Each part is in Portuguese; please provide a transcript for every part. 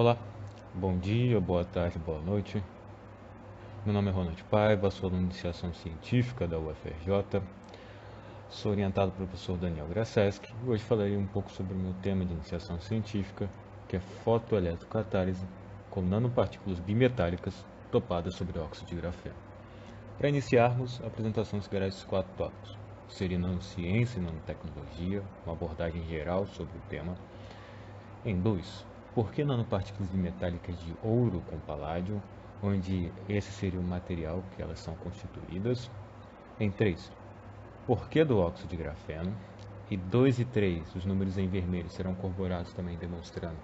Olá, bom dia, boa tarde, boa noite. Meu nome é Ronald Paiva, sou aluno de Iniciação Científica da UFRJ. Sou orientado pelo professor Daniel Graceschi e hoje falarei um pouco sobre o meu tema de iniciação científica, que é fotoeletrocatálise com nanopartículas bimetálicas dopadas sobre óxido de grafeno. Para iniciarmos, a apresentação seguirá esses 4 tópicos. Seria nanociência e nanotecnologia, uma abordagem geral sobre o tema. Em 2, por que nanopartículas bimetálicas de ouro com paládio, onde esse seria o material que elas são constituídas. Em 3, por que do óxido de grafeno. E 2 e 3, os números em vermelho serão corroborados também demonstrando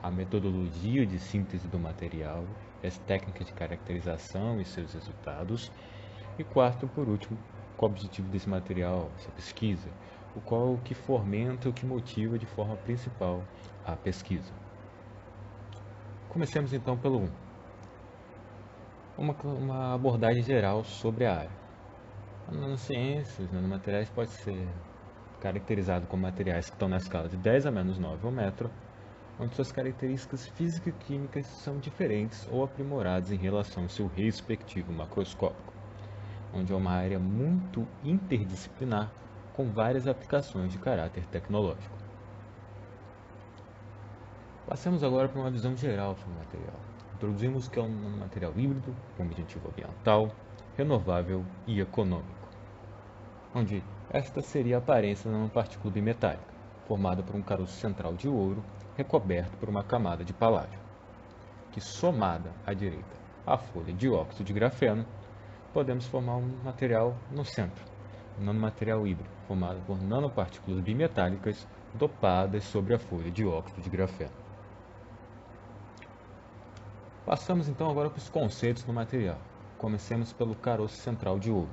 a metodologia de síntese do material, as técnicas de caracterização e seus resultados. E 4, por último, qual o objetivo desse material, essa pesquisa, o que fomenta, o que motiva de forma principal a pesquisa. Comecemos então pelo 1. Uma abordagem geral sobre a área. A nanociência, os nanomateriais pode ser caracterizado como materiais que estão na escala de 10 a menos 9 ao metro, onde suas características físico-químicas são diferentes ou aprimoradas em relação ao seu respectivo macroscópico, onde é uma área muito interdisciplinar com várias aplicações de caráter tecnológico. Passemos agora para uma visão geral sobre o material. Introduzimos que é um material híbrido, com objetivo ambiental, renovável e econômico, onde esta seria a aparência da nanopartícula bimetálica, formada por um caroço central de ouro recoberto por uma camada de paládio, que somada à direita à folha de óxido de grafeno, podemos formar um material no centro, um nanomaterial híbrido, formado por nanopartículas bimetálicas dopadas sobre a folha de óxido de grafeno. Passamos então agora para os conceitos do material. Comecemos pelo caroço central de ouro.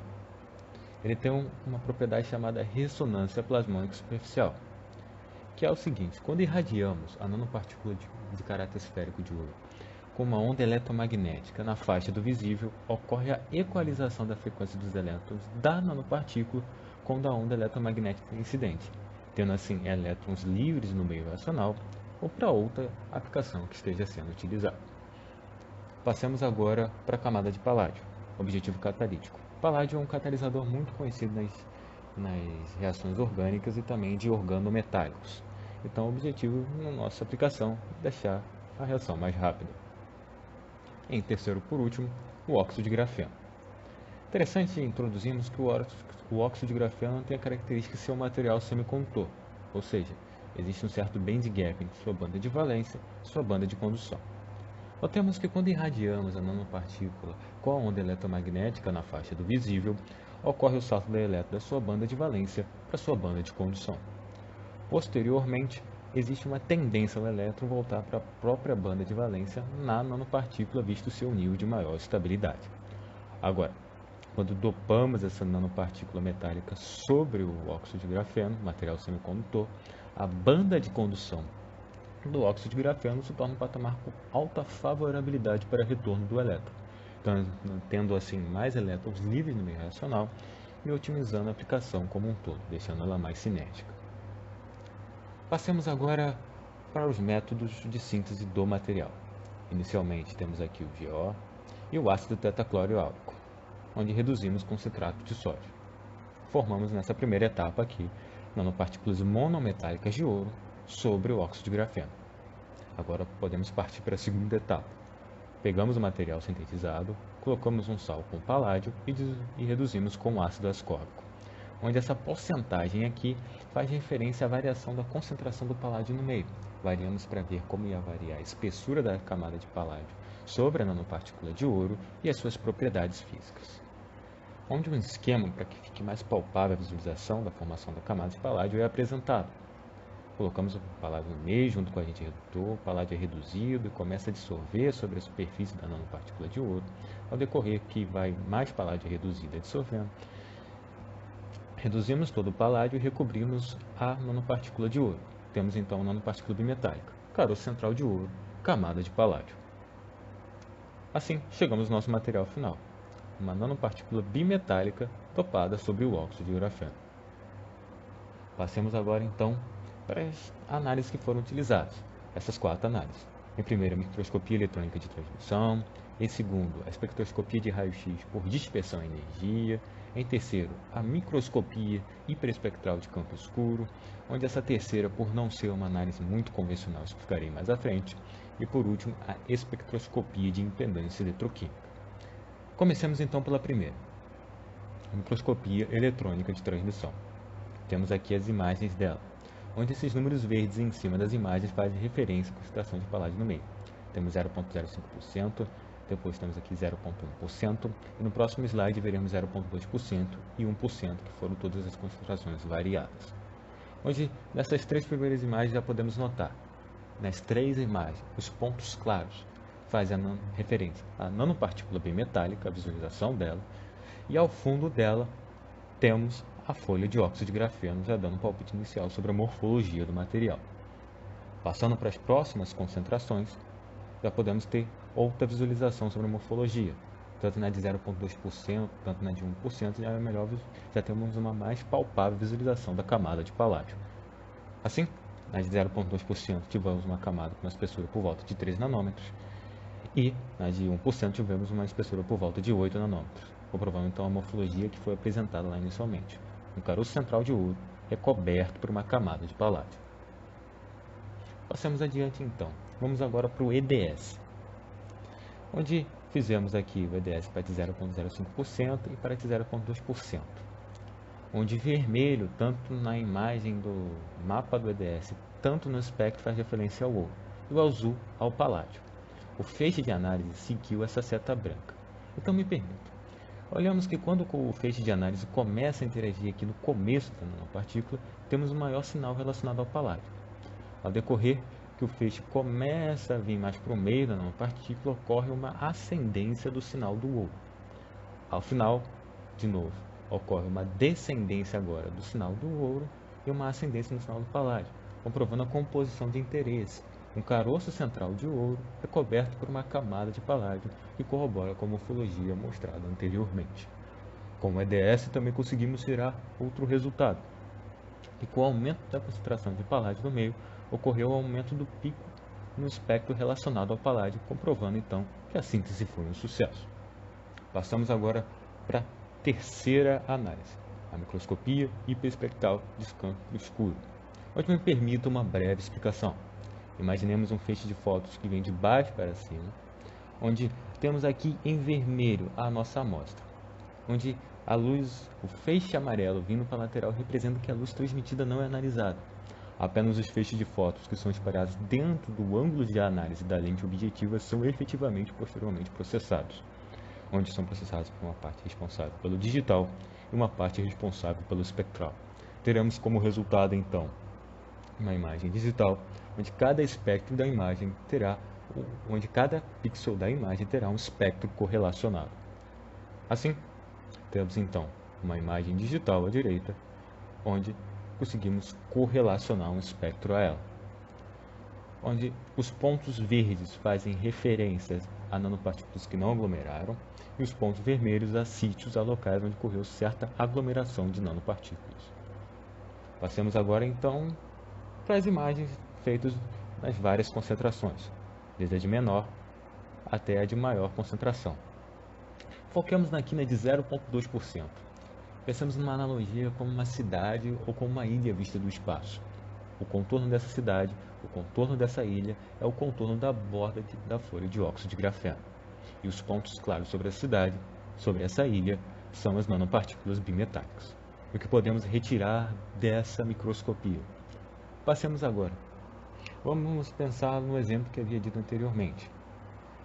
Ele tem uma propriedade chamada ressonância plasmônica superficial, que é o seguinte: quando irradiamos a nanopartícula de caráter esférico de ouro com uma onda eletromagnética na faixa do visível, ocorre a equalização da frequência dos elétrons da nanopartícula com da onda eletromagnética incidente, tendo assim elétrons livres no meio racional ou para outra aplicação que esteja sendo utilizada. Passemos agora para a camada de paládio, objetivo catalítico. Paládio é um catalisador muito conhecido nas reações orgânicas e também de organometálicos. Então, o objetivo na nossa aplicação é deixar a reação mais rápida. Em terceiro, por último, o óxido de grafeno. Interessante introduzirmos que o óxido de grafeno tem a característica de ser um material semicondutor, ou seja, existe um certo band gap entre sua banda de valência e sua banda de condução. Notemos que quando irradiamos a nanopartícula com a onda eletromagnética na faixa do visível, ocorre o salto do elétron da sua banda de valência para sua banda de condução. Posteriormente, existe uma tendência ao elétron voltar para a própria banda de valência na nanopartícula, visto seu nível de maior estabilidade. Agora, quando dopamos essa nanopartícula metálica sobre o óxido de grafeno, material semicondutor, a banda de condução do óxido de grafeno se torna um patamar com alta favorabilidade para retorno do elétron, então, tendo assim mais elétrons livres no meio racional e otimizando a aplicação como um todo, deixando ela mais cinética. Passemos agora para os métodos de síntese do material. Inicialmente temos aqui o GO e o ácido tetacloroálcool, onde reduzimos com citrato de sódio. Formamos nessa primeira etapa aqui nanopartículas monometálicas de ouro sobre o óxido de grafeno. Agora podemos partir para a segunda etapa. Pegamos o material sintetizado, colocamos um sal com paládio e reduzimos com ácido ascórbico, onde essa porcentagem aqui faz referência à variação da concentração do paládio no meio. Variamos para ver como ia variar a espessura da camada de paládio sobre a nanopartícula de ouro e as suas propriedades físicas. Onde um esquema para que fique mais palpável a visualização da formação da camada de paládio é apresentado. Colocamos o paládio no meio junto com o agente redutor, o paládio é reduzido e começa a dissolver sobre a superfície da nanopartícula de ouro. Ao decorrer que vai mais paládio reduzido dissolvendo, reduzimos todo o paládio e recobrimos a nanopartícula de ouro. Temos então a nanopartícula bimetálica, caroço central de ouro, camada de paládio. Assim, chegamos ao nosso material final, uma nanopartícula bimetálica dopada sobre o óxido de grafeno. Passemos agora então para as análises que foram utilizadas, essas 4 análises. Em primeiro, a microscopia eletrônica de transmissão. Em segundo, a espectroscopia de raio-x por dispersão e energia. Em terceiro, a microscopia hiperespectral de campo escuro, onde essa terceira, por não ser uma análise muito convencional, explicarei mais à frente. E por último, a espectroscopia de impedância eletroquímica. Comecemos então pela primeira, a microscopia eletrônica de transmissão. Temos aqui as imagens dela, onde esses números verdes em cima das imagens fazem referência à concentração de paládio no meio. Temos 0,05%, depois temos aqui 0,1%, e no próximo slide veremos 0,2% e 1%, que foram todas as concentrações variadas. Onde, nessas três primeiras imagens, já podemos notar, nas três imagens, os pontos claros fazem a referência à nanopartícula bimetálica, a visualização dela, e ao fundo dela temos a folha de óxido de grafeno, já dando um palpite inicial sobre a morfologia do material. Passando para as próximas concentrações, já podemos ter outra visualização sobre a morfologia, tanto na de 0,2%, tanto na de 1%, já temos uma mais palpável visualização da camada de paládio. Assim, na de 0,2% tivemos uma camada com uma espessura por volta de 3 nanômetros, e na de 1% tivemos uma espessura por volta de 8 nanômetros, comprovando então a morfologia que foi apresentada lá inicialmente. Um caroço central de ouro recoberto por uma camada de paládio. Passemos adiante então. Vamos agora para o EDS, onde fizemos aqui o EDS para de 0,05% e para de 0,2%. Onde vermelho, tanto na imagem do mapa do EDS, tanto no espectro, faz referência ao ouro, e o azul ao paládio. O feixe de análise seguiu essa seta branca. Então me permita, olhamos que quando o feixe de análise começa a interagir aqui no começo da nanopartícula, temos um maior sinal relacionado ao paládio. Ao decorrer que o feixe começa a vir mais para o meio da nanopartícula, ocorre uma ascendência do sinal do ouro. Ao final, de novo, ocorre uma descendência agora do sinal do ouro e uma ascendência no sinal do paládio, comprovando a composição de interesse. Um caroço central de ouro é coberto por uma camada de paládio que corrobora com a morfologia mostrada anteriormente. Com o EDS também conseguimos tirar outro resultado. E com o aumento da concentração de paládio no meio, ocorreu o aumento do pico no espectro relacionado ao paládio, comprovando então que a síntese foi um sucesso. Passamos agora para a terceira análise, a microscopia hiperespectral de campo escuro, onde me permita uma breve explicação. Imaginemos um feixe de fótons que vem de baixo para cima, onde temos aqui em vermelho a nossa amostra, onde a luz, o feixe amarelo vindo para a lateral representa que a luz transmitida não é analisada. Apenas os feixes de fótons que são espalhados dentro do ângulo de análise da lente objetiva são efetivamente posteriormente processados, onde são processados por uma parte responsável pelo digital e uma parte responsável pelo espectral. Teremos como resultado então uma imagem digital, onde cada espectro da imagem terá, onde cada pixel da imagem terá um espectro correlacionado. Assim, temos então uma imagem digital à direita, onde conseguimos correlacionar um espectro a ela, onde os pontos verdes fazem referências a nanopartículas que não aglomeraram e os pontos vermelhos a sítios, a locais onde ocorreu certa aglomeração de nanopartículas. Passemos agora então para as imagens feitas nas várias concentrações, desde a de menor até a de maior concentração. Foquemos aqui na de 0,2%. Pensamos numa analogia como uma cidade ou como uma ilha vista do espaço. O contorno dessa cidade, o contorno dessa ilha, é o contorno da borda da folha de óxido de grafeno. E os pontos claros sobre a cidade, sobre essa ilha, são as nanopartículas bimetálicas. O que podemos retirar dessa microscopia? Passemos agora. Vamos pensar no exemplo que havia dito anteriormente.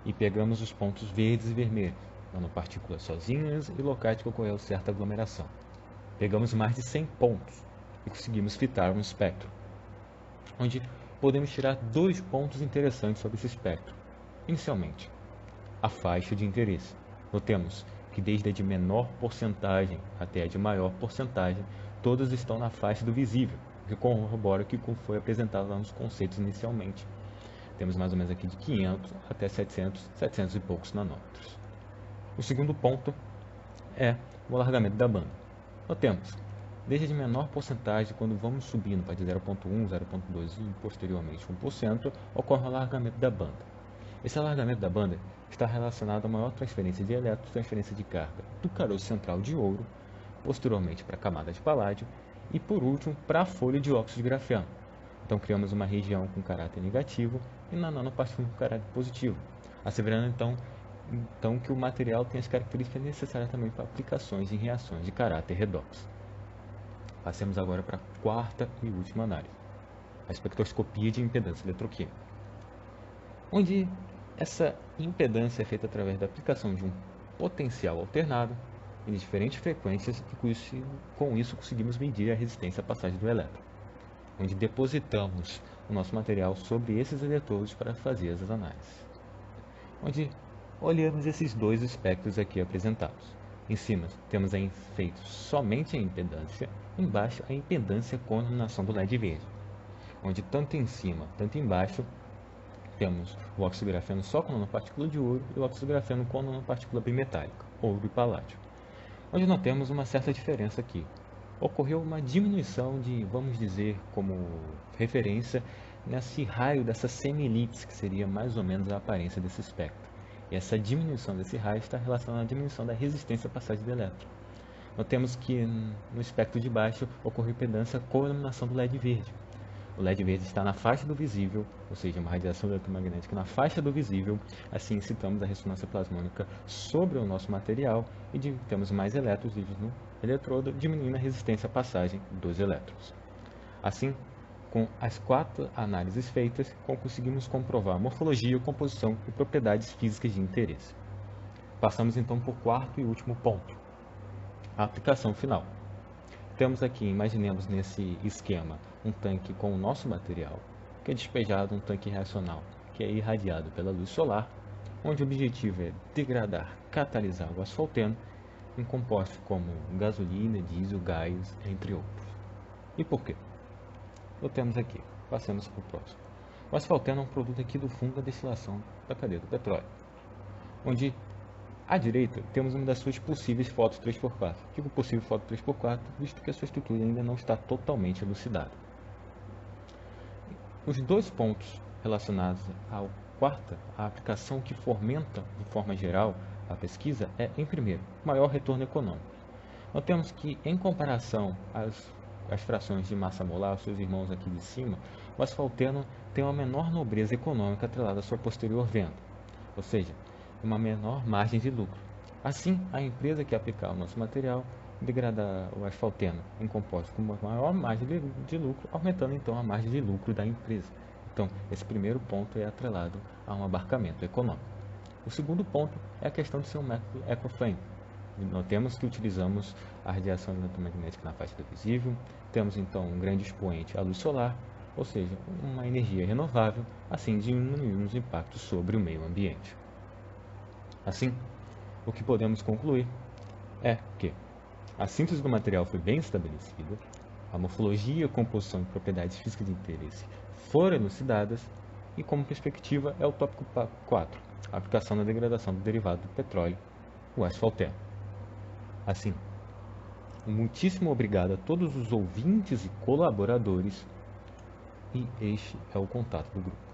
E pegamos os pontos verdes e vermelhos, nanopartículas sozinhas e locais que ocorreu certa aglomeração. Pegamos mais de 100 pontos e conseguimos fitar um espectro, onde podemos tirar dois pontos interessantes sobre esse espectro. Inicialmente, a faixa de interesse. Notemos que desde a de menor porcentagem até a de maior porcentagem, todas estão na faixa do visível, que corrobora o que foi apresentado lá nos conceitos inicialmente. Temos mais ou menos aqui de 500 até 700 e poucos nanômetros. O segundo ponto é o alargamento da banda. Notemos desde a menor porcentagem, quando vamos subindo para de 0,1, 0,2 e posteriormente 1%, ocorre o alargamento da banda. Esse alargamento da banda está relacionado à maior transferência de elétrons, transferência de carga do caroço central de ouro, posteriormente para a camada de paládio e, por último, para a folha de óxido de grafeno. Então, criamos uma região com caráter negativo e na nanopartícula com caráter positivo, asseverando então que o material tem as características necessárias também para aplicações em reações de caráter redox. Passemos agora para a quarta e última análise, a espectroscopia de impedância eletroquímica, onde essa impedância é feita através da aplicação de um potencial alternado em diferentes frequências e com isso conseguimos medir a resistência à passagem do elétron, onde depositamos o nosso material sobre esses eletrodos para fazer as análises, onde olhamos esses dois espectros aqui apresentados. Em cima temos feito somente a impedância, embaixo a impedância com a iluminação do LED verde, onde tanto em cima, tanto embaixo, temos o óxido de grafeno só com nanopartícula de ouro e o óxido de grafeno com nanopartícula bimetálica, ouro e paládio. Onde notamos uma certa diferença aqui. Ocorreu uma diminuição de, vamos dizer, como referência, nesse raio dessa semi-elipse, que seria mais ou menos a aparência desse espectro. E essa diminuição desse raio está relacionada à diminuição da resistência à passagem do elétron. Notemos que no espectro de baixo ocorreu impedância com a iluminação do LED verde. O LED verde está na faixa do visível, ou seja, uma radiação eletromagnética na faixa do visível. Assim, citamos a ressonância plasmônica sobre o nosso material e temos mais elétrons livres no eletrodo, diminuindo a resistência à passagem dos elétrons. Assim, com as 4 análises feitas, conseguimos comprovar a morfologia, composição e propriedades físicas de interesse. Passamos então para o quarto e último ponto, a aplicação final. Temos aqui, imaginemos nesse esquema, um tanque com o nosso material, que é despejado um tanque reacional, que é irradiado pela luz solar, onde o objetivo é degradar, catalisar o asfalteno em compostos como gasolina, diesel, gás, entre outros. E por quê? Notemos aqui, passemos para o próximo. O asfalteno é um produto aqui do fundo da destilação da cadeia do petróleo, onde à direita, temos uma das suas possíveis fotos 3x4. Digo possível foto 3x4, visto que a sua estrutura ainda não está totalmente elucidada. Os dois pontos relacionados à quarta, a aplicação que fomenta, de forma geral, a pesquisa é, em primeiro, maior retorno econômico. Notemos que, em comparação às frações de massa molar, aos seus irmãos aqui de cima, o asfalteno tem uma menor nobreza econômica atrelada à sua posterior venda, ou seja, uma menor margem de lucro. Assim, a empresa que aplicar o nosso material degrada o asfalteno em composto com uma maior margem de lucro, aumentando então a margem de lucro da empresa. Então, esse primeiro ponto é atrelado a um abarcamento econômico. O segundo ponto é a questão de ser um método eco-friendly. Notemos que utilizamos a radiação eletromagnética na faixa do visível, temos então um grande expoente à luz solar, ou seja, uma energia renovável, assim diminuindo os impactos sobre o meio ambiente. Assim, o que podemos concluir é que a síntese do material foi bem estabelecida, a morfologia, composição e propriedades físicas de interesse foram elucidadas e, como perspectiva, é o tópico 4, a aplicação na degradação do derivado do petróleo, o asfalteno. Assim, muitíssimo obrigado a todos os ouvintes e colaboradores, e este é o contato do grupo.